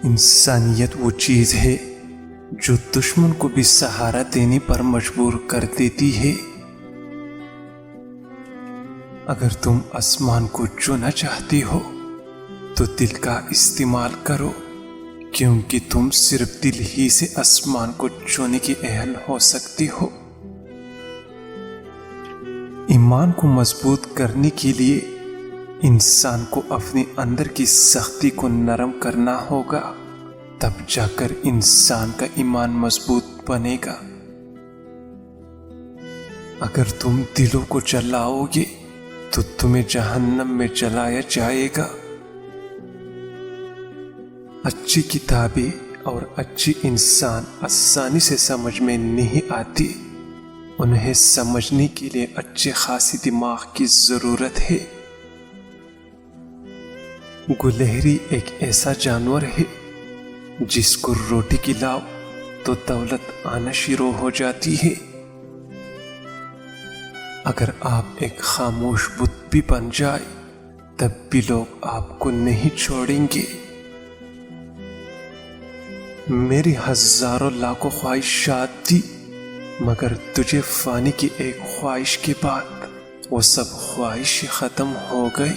انسانیت وہ چیز ہے جو دشمن کو بھی سہارا دینے پر مجبور کر دیتی ہے۔ اگر تم آسمان کو چونا چاہتی ہو تو دل کا استعمال کرو، کیونکہ تم صرف دل ہی سے آسمان کو چھونے کی اہل ہو سکتی ہو۔ ایمان کو مضبوط کرنے کے لیے انسان کو اپنے اندر کی سختی کو نرم کرنا ہوگا، تب جا کر انسان کا ایمان مضبوط بنے گا۔ اگر تم دلوں کو جلاؤ گے تو تمہیں جہنم میں جلایا جائے گا۔ اچھی کتابیں اور اچھی انسان آسانی سے سمجھ میں نہیں آتی، انہیں سمجھنے کے لیے اچھے خاصی دماغ کی ضرورت ہے۔ گلہری ایک ایسا جانور ہے جس کو روٹی کھلاؤ تو دولت آنا شروع ہو جاتی ہے۔ اگر آپ ایک خاموش بت بھی بن جائے تب بھی لوگ آپ کو نہیں چھوڑیں گے۔ میری ہزاروں لاکھوں خواہشات تھی، مگر تجھے فانی کی ایک خواہش کے بعد وہ سب خواہشیں ختم ہو گئے۔